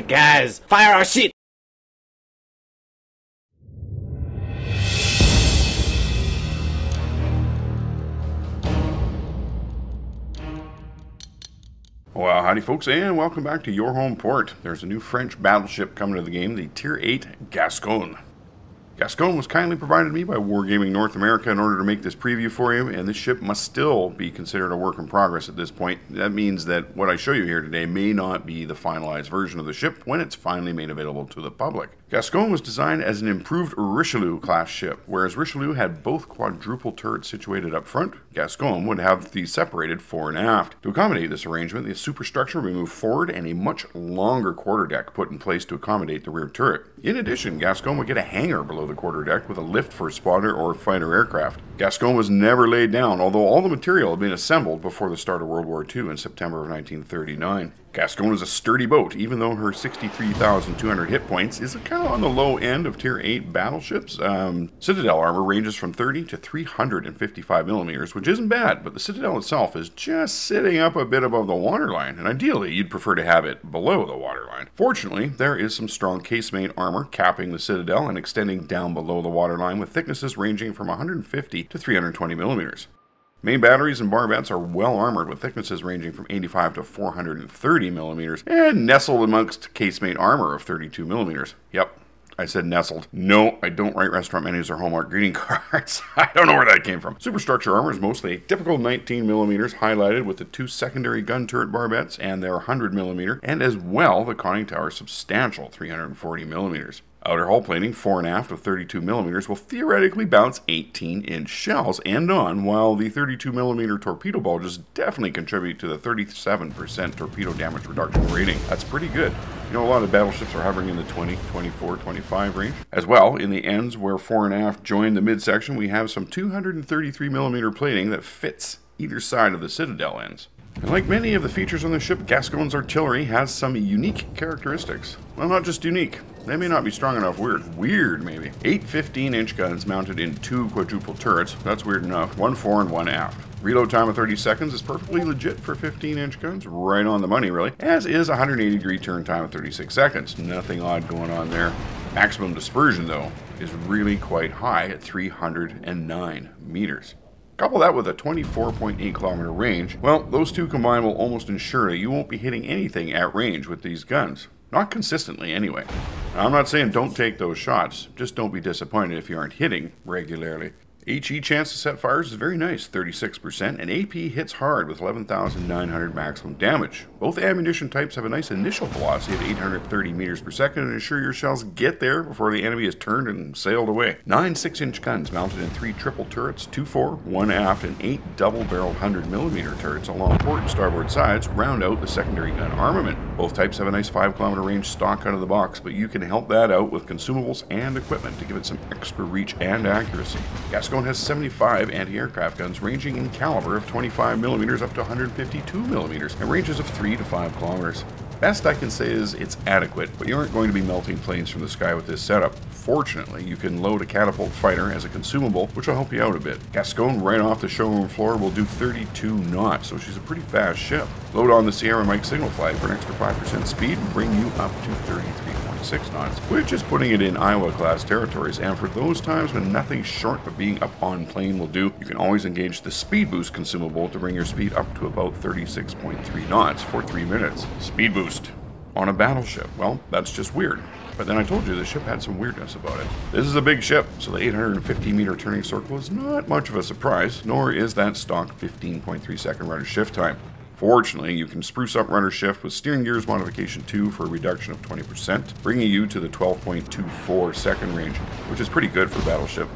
shit, guys! Fire our shit! Well, howdy folks, and welcome back to your home port. There's a new French battleship coming to the game, the Tier 8 Gascogne. Gascogne was kindly provided to me by Wargaming North America in order to make this preview for you, and this ship must still be considered a work in progress at this point. That means that what I show you here today may not be the finalized version of the ship when it's finally made available to the public. Gascogne was designed as an improved Richelieu-class ship. Whereas Richelieu had both quadruple turrets situated up front, Gascogne would have these separated fore and aft. To accommodate this arrangement, the superstructure will be moved forward and a much longer quarterdeck put in place to accommodate the rear turret. In addition, Gascogne would get a hangar below the quarterdeck with a lift for spotter or fighter aircraft. Gascogne was never laid down, although all the material had been assembled before the start of World War II in September of 1939. Gascogne is a sturdy boat, even though her 63,200 hit points is kind of on the low end of Tier 8 battleships. Citadel Armor ranges from 30 to 355 millimeters, which isn't bad, but the Citadel itself is just sitting up a bit above the waterline, and ideally you'd prefer to have it below the waterline. Fortunately, there is some strong casemate armor capping the Citadel and extending down below the waterline with thicknesses ranging from 150 to 320 millimeters. Main batteries and barbettes are well armored with thicknesses ranging from 85 to 430 millimeters and nestled amongst casemate armor of 32 millimeters. Yep, I said nestled. No, I don't write restaurant menus or Hallmark greeting cards. I don't know where that came from. Superstructure armor is mostly a typical 19 millimeters highlighted with the two secondary gun turret barbettes and their 100 millimeter, and as well the conning tower substantial 340 millimeters. Outer hull plating, fore and aft of 32 millimeters, will theoretically bounce 18-inch shells end on, while the 32 millimeter torpedo bulges definitely contribute to the 37% torpedo damage reduction rating. That's pretty good. You know, a lot of battleships are hovering in the 20, 24, 25 range. As well, in the ends where fore and aft join the midsection, we have some 233 millimeter plating that fits either side of the Citadel ends. And like many of the features on the ship, Gascogne's artillery has some unique characteristics. Well, not just unique. They may not be strong enough. Weird maybe. 8 15-inch guns mounted in 2 quadruple turrets. That's weird enough. 1 fore and 1 aft. Reload time of 30 seconds is perfectly legit for 15-inch guns. Right on the money, really. As is 180-degree turn time of 36 seconds. Nothing odd going on there. Maximum dispersion, though, is really quite high at 309 meters. Couple that with a 24.8 kilometer range, well, those two combined will almost ensure that you won't be hitting anything at range with these guns. Not consistently, anyway. Now, I'm not saying don't take those shots, just don't be disappointed if you aren't hitting regularly. HE chance to set fires is very nice, 36%, and AP hits hard with 11,900 maximum damage. Both ammunition types have a nice initial velocity of 830 meters per second and ensure your shells get there before the enemy is turned and sailed away. 9 6-inch guns mounted in 3 triple turrets, 2 fore, 1 aft, and 8 double-barreled 100mm turrets along port and starboard sides round out the secondary gun armament. Both types have a nice 5-kilometer range stock out of the box, but you can help that out with consumables and equipment to give it some extra reach and accuracy. Gascogne has 75 anti-aircraft guns ranging in caliber of 25mm up to 152mm and ranges of 3 to 5 kilometers. Best I can say is it's adequate, but you aren't going to be melting planes from the sky with this setup. Fortunately, you can load a catapult fighter as a consumable, which will help you out a bit. Gascogne, right off the showroom floor, will do 32 knots, so she's a pretty fast ship. Load on the Sierra Mike signal flag for an extra 5% speed and bring you up to 33.6 knots, which is putting it in Iowa-class territories, and for those times when nothing short of being up on plane will do, you can always engage the speed boost consumable to bring your speed up to about 36.3 knots for 3 minutes. Speed boost on a battleship. Well, that's just weird. But then I told you the ship had some weirdness about it. This is a big ship, so the 850-meter turning circle is not much of a surprise, nor is that stock 15.3 second rudder shift time. Fortunately, you can spruce up rudder shift with steering gears modification 2 for a reduction of 20%, bringing you to the 12.24 second range, which is pretty good for a battleship.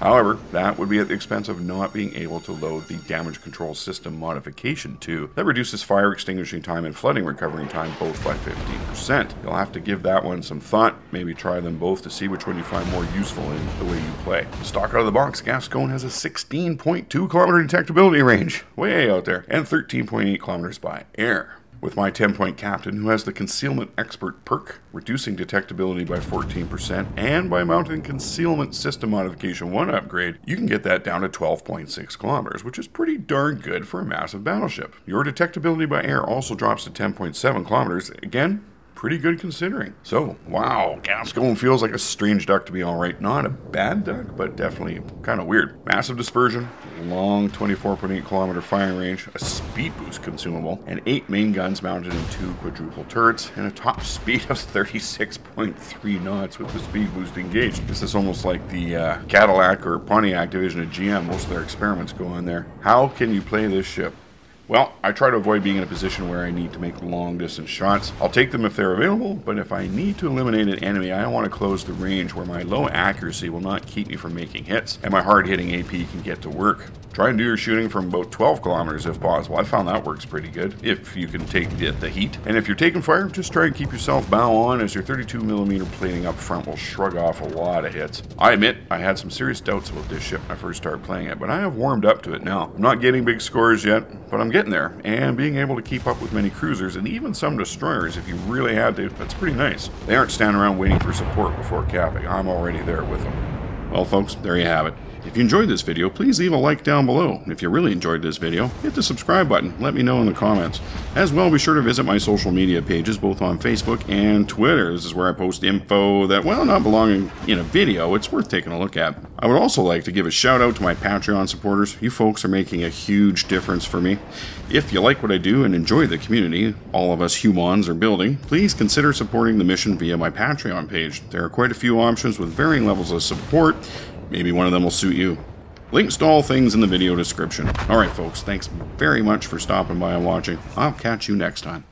However, that would be at the expense of not being able to load the damage control system modification 2 that reduces fire extinguishing time and flooding recovering time both by 15%. You'll have to give that one some thought, maybe try them both to see which one you find more useful in the way you play. Stock out of the box, Gascogne has a 16.2 kilometer detectability range, way out there, and 13.8 kilometers by air. With my 10-point captain, who has the Concealment Expert perk, reducing detectability by 14%, and by mounting Concealment System Modification 1 upgrade, you can get that down to 12.6 kilometers, which is pretty darn good for a massive battleship. Your detectability by air also drops to 10.7 kilometers, again, pretty good considering. So, wow, Gascogne feels like a strange duck to be alright. Not a bad duck, but definitely kind of weird. Massive dispersion, long 24.8 kilometer firing range, a speed boost consumable, and 8 main guns mounted in 2 quadruple turrets, and a top speed of 36.3 knots with the speed boost engaged. This is almost like the Cadillac or Pontiac division of GM. Most of their experiments go on there. How can you play this ship? Well, I try to avoid being in a position where I need to make long distance shots. I'll take them if they're available, but if I need to eliminate an enemy, I want to close the range where my low accuracy will not keep me from making hits, and my hard hitting AP can get to work. Try and do your shooting from about 12 kilometers if possible. I found that works pretty good, if you can take the heat. And if you're taking fire, just try and keep yourself bow on, as your 32mm plating up front will shrug off a lot of hits. I admit, I had some serious doubts about this ship when I first started playing it, but I have warmed up to it now. I'm not getting big scores yet, but I'm getting there, and being able to keep up with many cruisers and even some destroyers if you really had to, that's pretty nice. They aren't standing around waiting for support before capping. I'm already there with them. Well folks, there you have it. If you enjoyed this video, please leave a like down below. If you really enjoyed this video, hit the subscribe button. Let me know in the comments. As well, be sure to visit my social media pages, both on Facebook and Twitter. This is where I post info that, well, not belonging in a video, it's worth taking a look at. I would also like to give a shout out to my Patreon supporters. You folks are making a huge difference for me. If you like what I do and enjoy the community all of us humans are building, please consider supporting the mission via my Patreon page. There are quite a few options with varying levels of support. Maybe one of them will suit you. Links to all things in the video description. Alright folks, thanks very much for stopping by and watching. I'll catch you next time.